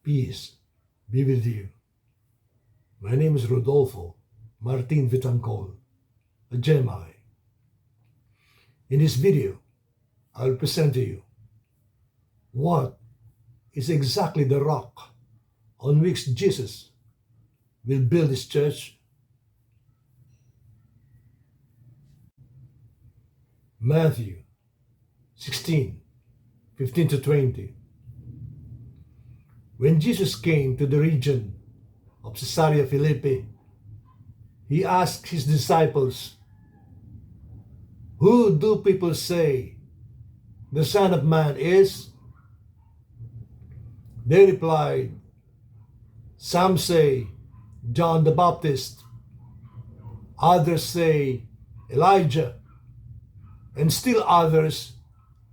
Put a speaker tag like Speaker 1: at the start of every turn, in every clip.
Speaker 1: Peace be with you. My name is Rodolfo Martin Vitangcol, a Gemini. In this video, I'll present to you what is exactly the rock on which Jesus will build his church. Matthew 16:15-20. When Jesus came to the region of Caesarea Philippi, he asked his disciples, "Who do people say the Son of Man is?" They replied, "Some say John the Baptist, others say Elijah, and still others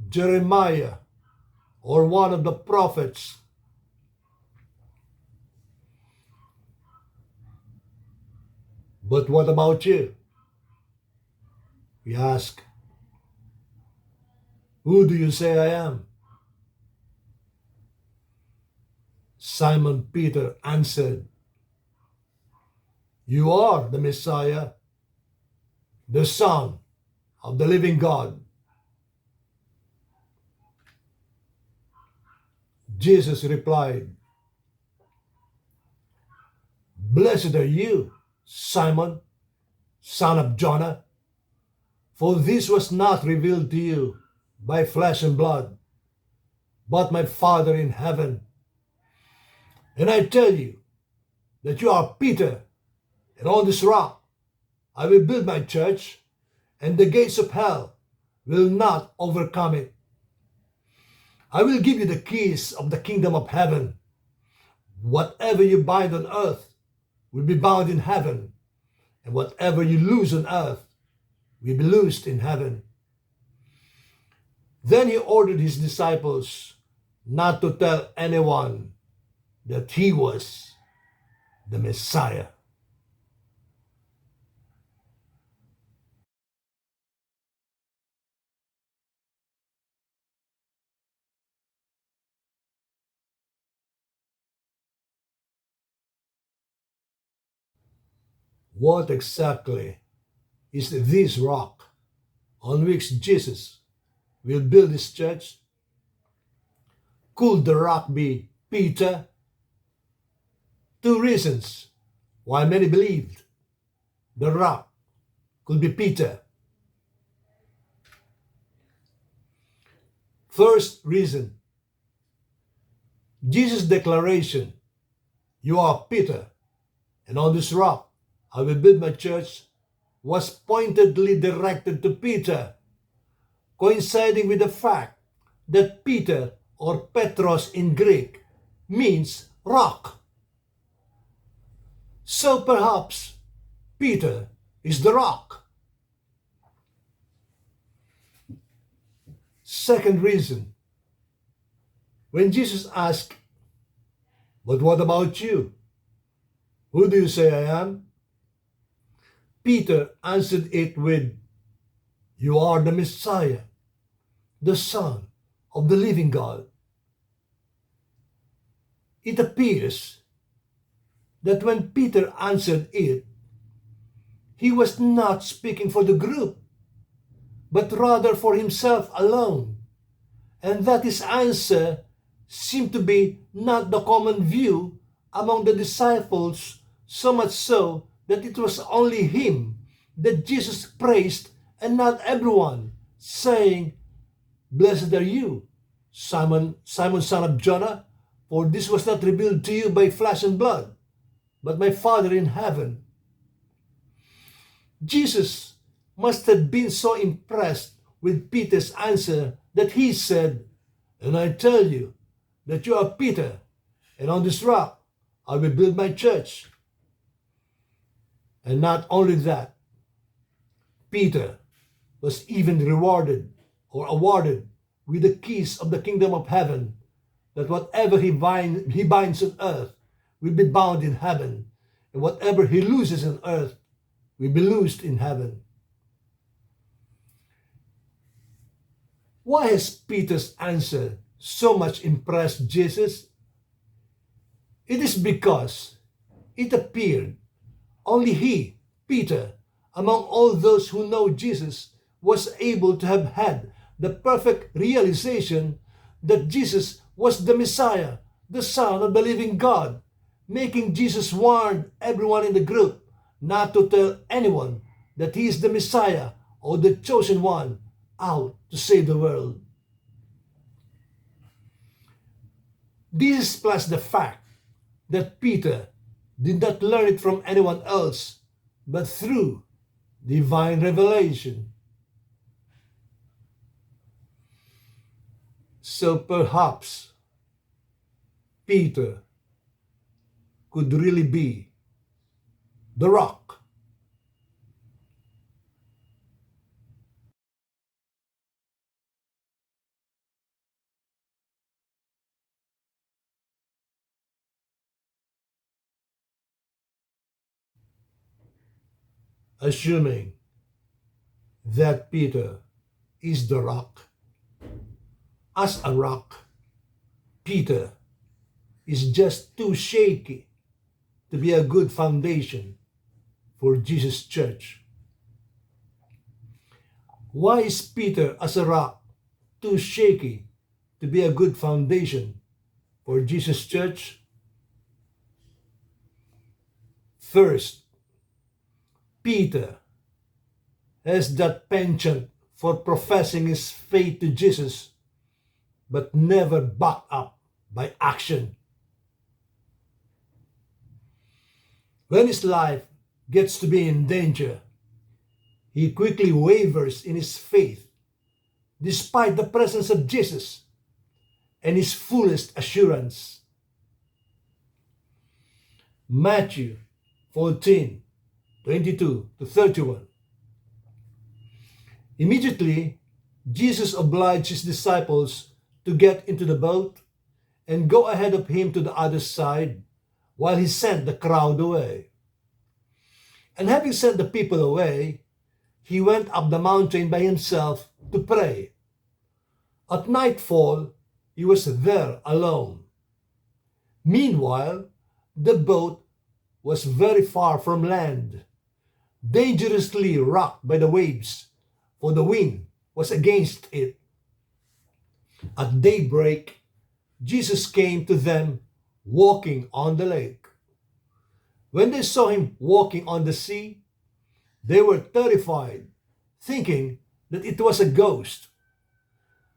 Speaker 1: Jeremiah or one of the prophets." "But what about you?" we ask. "Who do you say I am?" Simon Peter answered, "You are the Messiah, the Son of the living God." Jesus replied, "Blessed are you, Simon, son of Jonah, for this was not revealed to you by flesh and blood, but my Father in heaven. And I tell you that you are Peter, and on this rock I will build my church, and the gates of hell will not overcome it. I will give you the keys of the kingdom of heaven. Whatever you bind on earth will be bound in heaven, and whatever you loose on earth will be loosed in heaven." Then he ordered his disciples not to tell anyone that he was the Messiah. What exactly is this rock on which Jesus will build his church? Could the rock be Peter? Two reasons why many believed the rock could be Peter. First reason, Jesus' declaration, "You are Peter, and on this rock I will build my church," was pointedly directed to Peter, coinciding with the fact that Peter, or Petros in Greek, means rock. So perhaps Peter is the rock. Second reason, when Jesus asked, "But what about you? Who do you say I am?" Peter answered it with, "You are the Messiah, the Son of the living God." It appears that when Peter answered it, he was not speaking for the group, but rather for himself alone, and that his answer seemed to be not the common view among the disciples, so much so that it was only him that Jesus praised and not everyone, saying, "Blessed are you, Simon, son of Jonah, for this was not revealed to you by flesh and blood, but my Father in heaven." Jesus must have been so impressed with Peter's answer that he said, "And I tell you that you are Peter, and on this rock I will build my church." And not only that, Peter was even rewarded or awarded with the keys of the kingdom of heaven, that whatever he binds on earth will be bound in heaven, and whatever he looses on earth will be loosed in heaven. Why has Peter's answer so much impressed Jesus? It is because it appeared only he, Peter, among all those who know Jesus, was able to have had the perfect realization that Jesus was the Messiah, the Son of the living God, making Jesus warn everyone in the group not to tell anyone that he is the Messiah or the chosen one out to save the world. This is plus the fact that Peter did not learn it from anyone else, but through divine revelation. So perhaps Peter could really be the rock. Assuming that Peter is the rock. As a rock, Peter is just too shaky to be a good foundation for Jesus' church. Why is Peter as a rock too shaky to be a good foundation for Jesus' church? First, Peter has that penchant for professing his faith to Jesus, but never backed up by action. When his life gets to be in danger, he quickly wavers in his faith, despite the presence of Jesus and his fullest assurance. Matthew 14:22-31. Immediately, Jesus obliged his disciples to get into the boat and go ahead of him to the other side while he sent the crowd away. And having sent the people away, he went up the mountain by himself to pray. At nightfall, he was there alone. Meanwhile, the boat was very far from land, dangerously rocked by the waves, for the wind was against it. At daybreak, Jesus came to them walking on the lake. When they saw him walking on the sea, they were terrified, thinking that it was a ghost,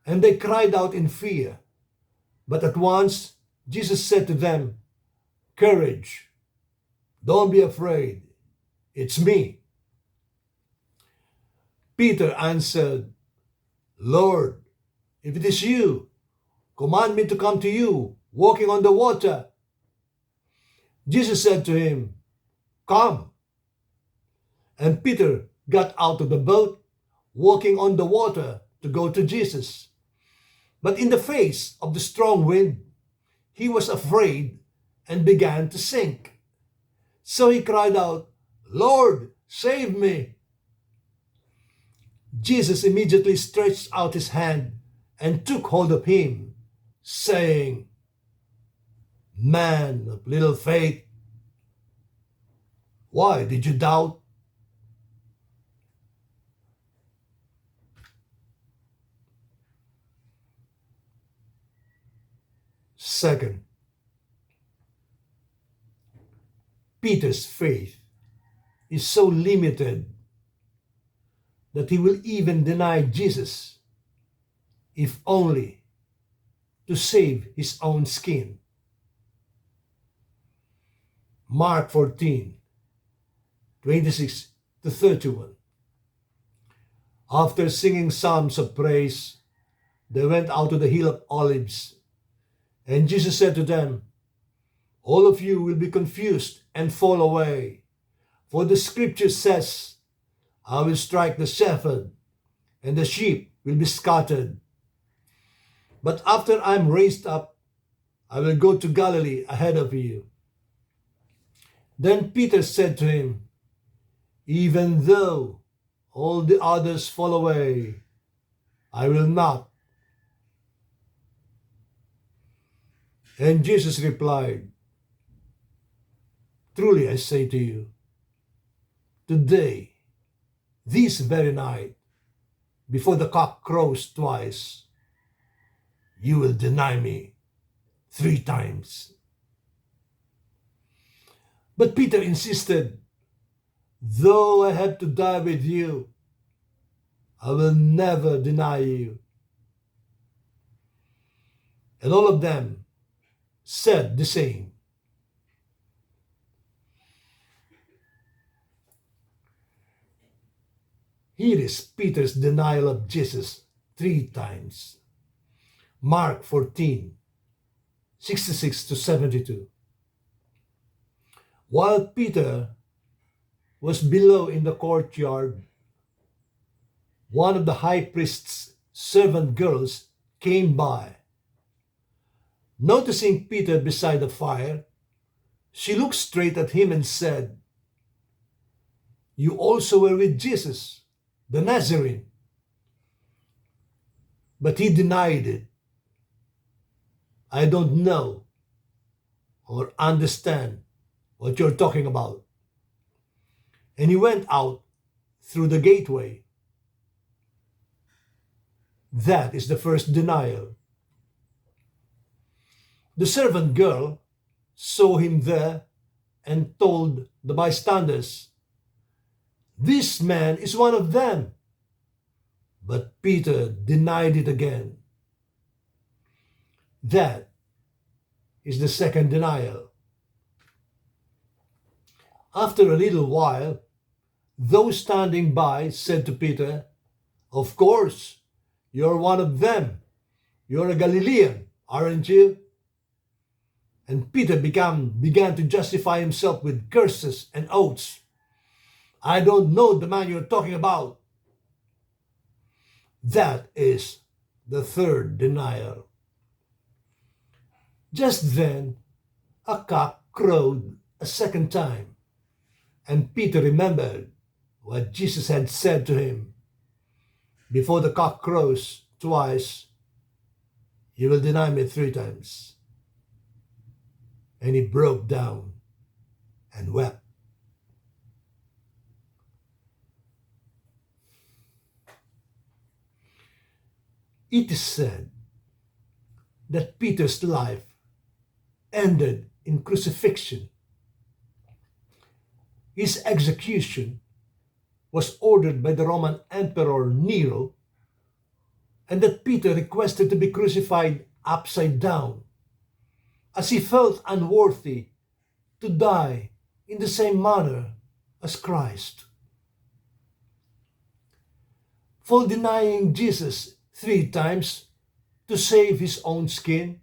Speaker 1: and they cried out in fear. But at once Jesus said to them, "Courage, don't be afraid, it's me." Peter answered, "Lord, if it is you, command me to come to you, walking on the water." Jesus said to him, "Come." And Peter got out of the boat, walking on the water to go to Jesus. But in the face of the strong wind, he was afraid and began to sink. So he cried out, "Lord, save me." Jesus immediately stretched out his hand and took hold of him, saying, "Man of little faith, why did you doubt?" Second, Peter's faith is so limited that he will even deny Jesus, if only to save his own skin. Mark 14:26-31. After singing psalms of praise, they went out to the hill of Olives. And Jesus said to them, "All of you will be confused and fall away, for the scripture says, 'I will strike the shepherd, and the sheep will be scattered.' But after I am raised up, I will go to Galilee ahead of you." Then Peter said to him, "Even though all the others fall away, I will not." And Jesus replied, Truly I say to you, today, this very night, before the cock crows twice, you will deny me 3 times. But Peter insisted, though I have to die with you, I will never deny you. And all of them said the same. Here is Peter's denial of Jesus 3 times. Mark 14:66-72. While Peter was below in the courtyard, one of the high priest's servant girls came by. Noticing Peter beside the fire, she looked straight at him and said, "You also were with Jesus, the Nazarene." But he denied it. "I don't know or understand what you're talking about." And he went out through the gateway. That is the first denial. The servant girl saw him there and told the bystanders, "This man is one of them." But Peter denied it again. That is the second denial. After a little while, those standing by said to Peter, "Of course, you're one of them. You're a Galilean, aren't you?" And Peter began to justify himself with curses and oaths. "I don't know the man you're talking about." That is the third denial. Just then, a cock crowed a second time, and Peter remembered what Jesus had said to him, "Before the cock crows twice, you will deny me 3 times." And he broke down and wept. It is said that Peter's life ended in crucifixion. His execution was ordered by the Roman Emperor Nero, and that Peter requested to be crucified upside down, as he felt unworthy to die in the same manner as Christ. For denying Jesus 3 times to save his own skin,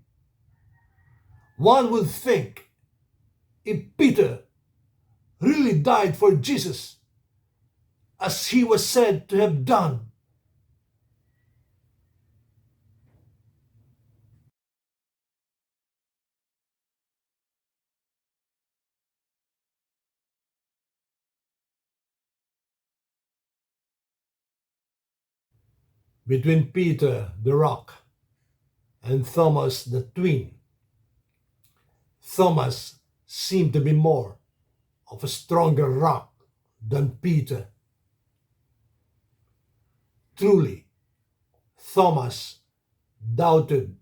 Speaker 1: one would think if Peter really died for Jesus, as he was said to have done, between Peter the rock and Thomas the twin, Thomas seemed to be more of a stronger rock than Peter. Truly, Thomas doubted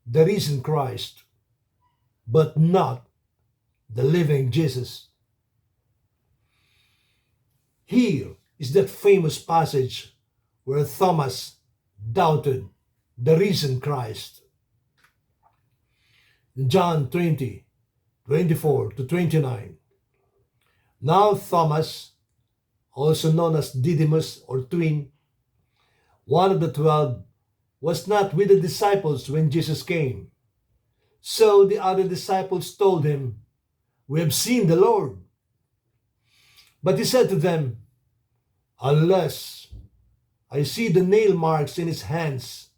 Speaker 1: the risen Christ, but not the living Jesus. Here is that famous passage where Thomas doubted the risen Christ. John 20:24-29. Now Thomas, also known as Didymus or twin, one of the 12, was not with the disciples when Jesus came. So the other disciples told him, "We have seen the Lord." But he said to them, "Unless I see the nail marks in his hands,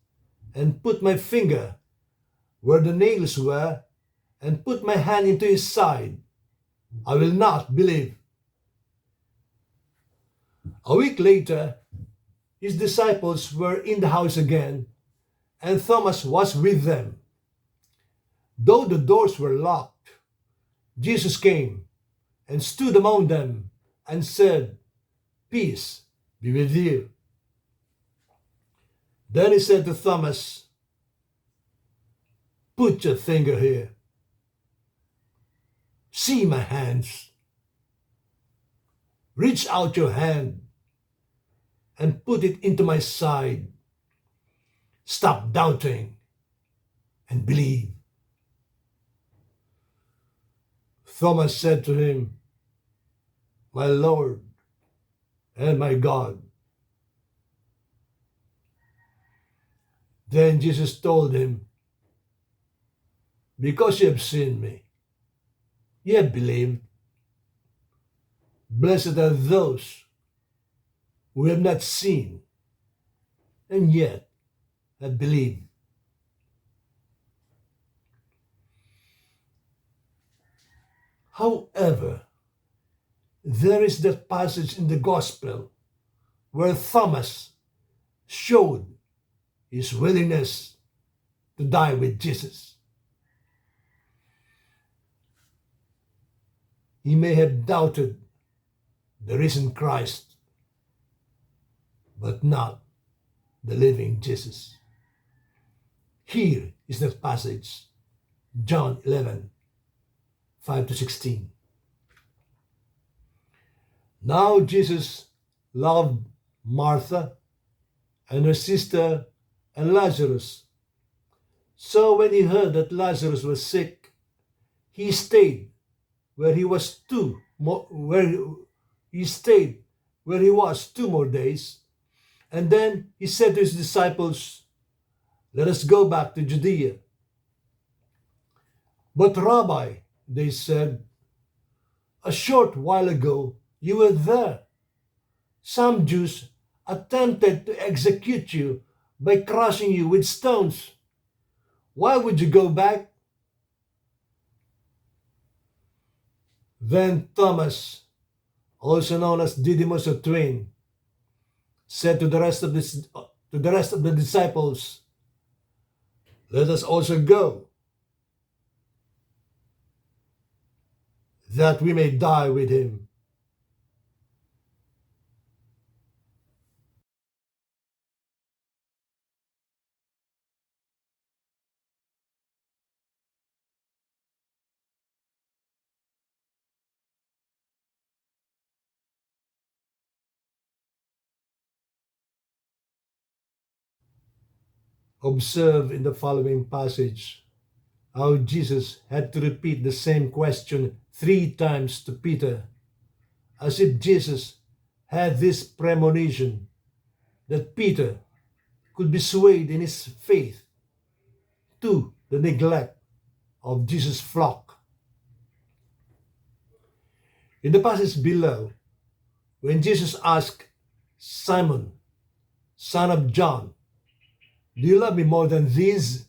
Speaker 1: and put my finger where the nails were, and put my hand into his side, I will not believe." A week later, his disciples were in the house again, and Thomas was with them. Though the doors were locked, Jesus came and stood among them, and said, Peace be with you. Then he said to Thomas, Put your finger here. See my hands. Reach out your hand and put it into my side. Stop doubting and believe. Thomas said to him, My Lord and my God. Then Jesus told him, Because you have seen me, you have believed. Blessed are those who have not seen and yet have believed. However, there is that passage in the Gospel where Thomas showed his willingness to die with Jesus. He may have doubted the risen Christ, but not the living Jesus. Here is that passage, John 11, 5-16. Now Jesus loved Martha and her sister and Lazarus. So when he heard that Lazarus was sick, he stayed where he was 2 more days. And then he said to his disciples, Let us go back to Judea. But Rabbi, they said, a short while ago you were there. Some Jews attempted to execute you by crushing you with stones. Why would you go back? Then Thomas, also known as Didymus or twin, said to the rest of the disciples, Let us also go, that we may die with him. Observe in the following passage how Jesus had to repeat the same question 3 times to Peter, as if Jesus had this premonition that Peter could be swayed in his faith to the neglect of Jesus' flock. In the passage below, when Jesus asked Simon, son of John, Do you love me more than these?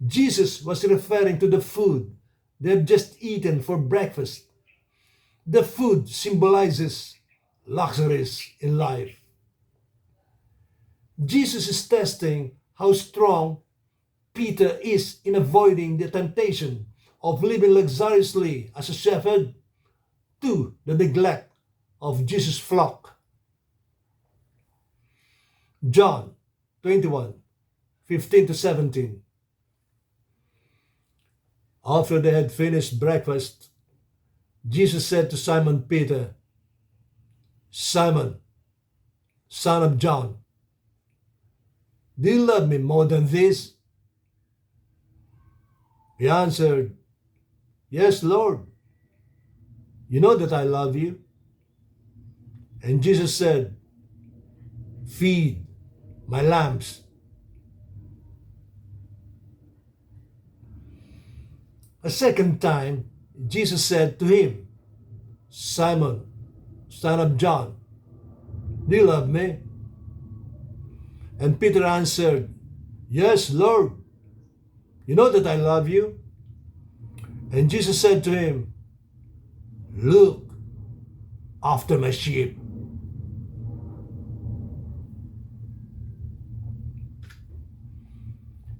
Speaker 1: Jesus was referring to the food they have just eaten for breakfast. The food symbolizes luxuries in life. Jesus is testing how strong Peter is in avoiding the temptation of living luxuriously as a shepherd to the neglect of Jesus' flock. John 21, 15-17. After they had finished breakfast, Jesus said to Simon Peter, Simon, son of John, do you love me more than this? He answered, Yes, Lord. You know that I love you. And Jesus said, Feed my lambs. A second time, Jesus said to him, Simon, son of John, do you love me? And Peter answered, Yes, Lord. You know that I love you. And Jesus said to him, Look after my sheep.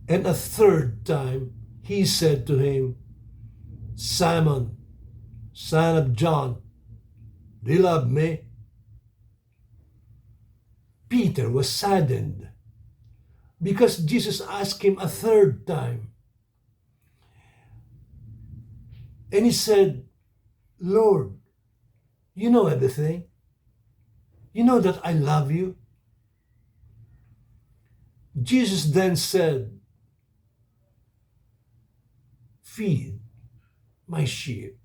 Speaker 1: And a third time, he said to him, Simon, son of John, do you love me? Peter was saddened because Jesus asked him a third time. And he said, Lord, you know everything. You know that I love you. Jesus then said, feed my sheep.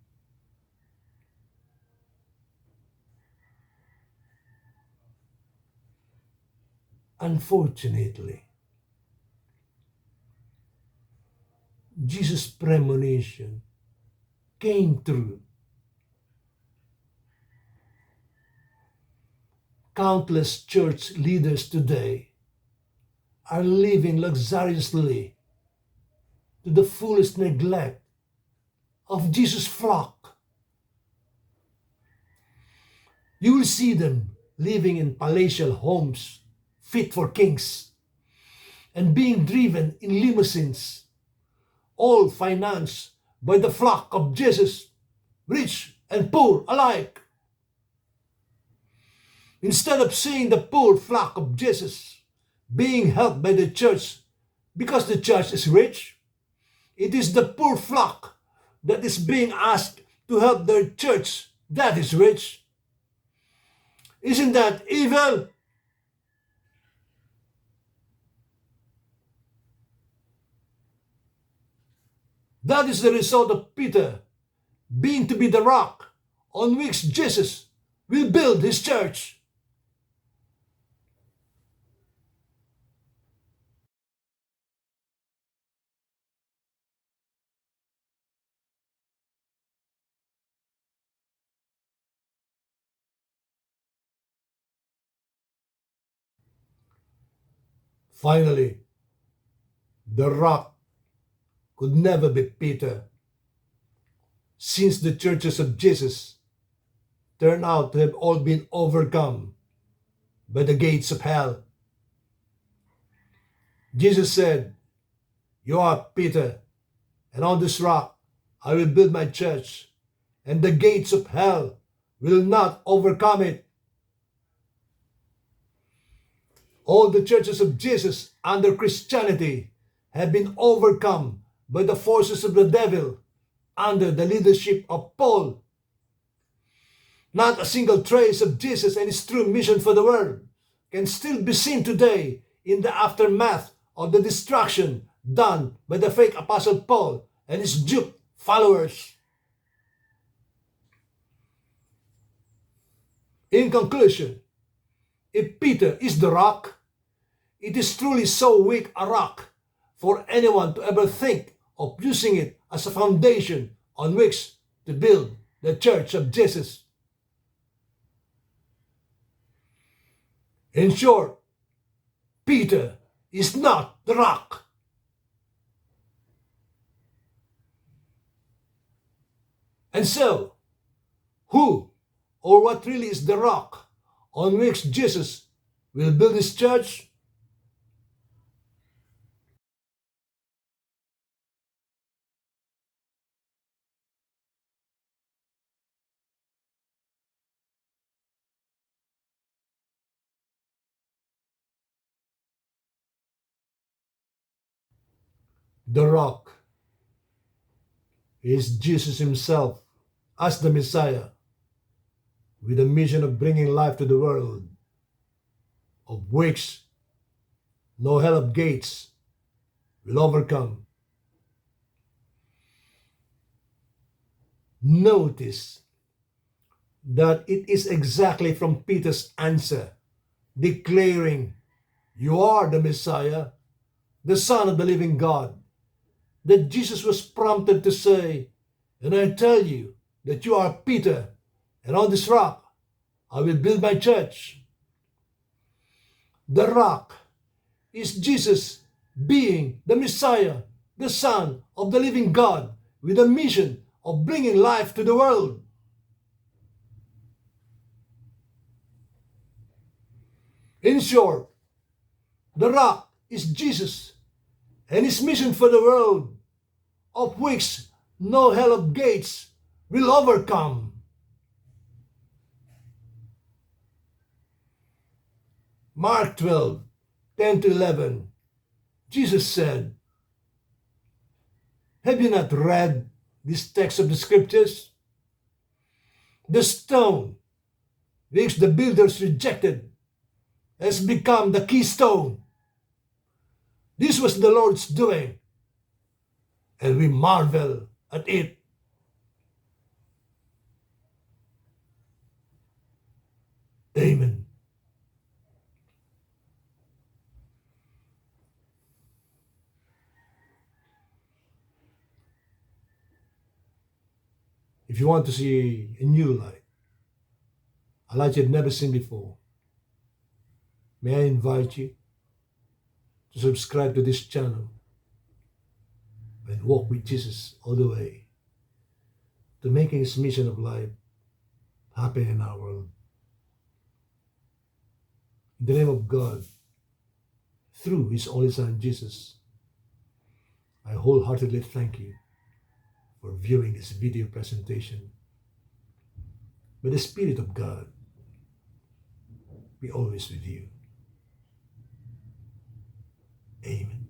Speaker 1: Unfortunately, Jesus' premonition came true. Countless church leaders today are living luxuriously to the fullest neglect of Jesus' flock. You will see them living in palatial homes fit for kings and being driven in limousines, all financed by the flock of Jesus, rich and poor alike. Instead of seeing the poor flock of Jesus being helped by the church because the church is rich, it is the poor flock that is being asked to help their church that is rich. Isn't that evil? That is the result of Peter being to be the rock on which Jesus will build his church. Finally, the rock could never be Peter, since the churches of Jesus turn out to have all been overcome by the gates of hell. Jesus said, you are Peter, and on this rock I will build my church, and the gates of hell will not overcome it. All the churches of Jesus under Christianity have been overcome by the forces of the devil under the leadership of Paul. Not a single trace of Jesus and his true mission for the world can still be seen today in the aftermath of the destruction done by the fake Apostle Paul and his duped followers. In conclusion, if Peter is the rock, it is truly so weak a rock for anyone to ever think of using it as a foundation on which to build the church of Jesus. In short, Peter is not the rock. And so, who or what really is the rock on which Jesus will build his church? The rock is Jesus himself as the Messiah, with a mission of bringing life to the world, of which no hell of gates will overcome. Notice that it is exactly from Peter's answer, declaring, you are the Messiah, the Son of the living God, that Jesus was prompted to say, and I tell you that you are Peter, and on this rock I will build my church. The rock is Jesus being the Messiah, the Son of the living God, with a mission of bringing life to the world. In short, the rock is Jesus and his mission for the world, of which no hell of gates will overcome. Mark 12:10-11, Jesus said, "Have you not read this text of the scriptures? The stone which the builders rejected has become the keystone. This was the Lord's doing, and we marvel at it." Amen. If you want to see a new light, a light you've never seen before, may I invite you to subscribe to this channel and walk with Jesus all the way to making His mission of life happen in our world. In the name of God, through His only Son, Jesus, I wholeheartedly thank you for viewing this video presentation. May the Spirit of God be always with you. Amen.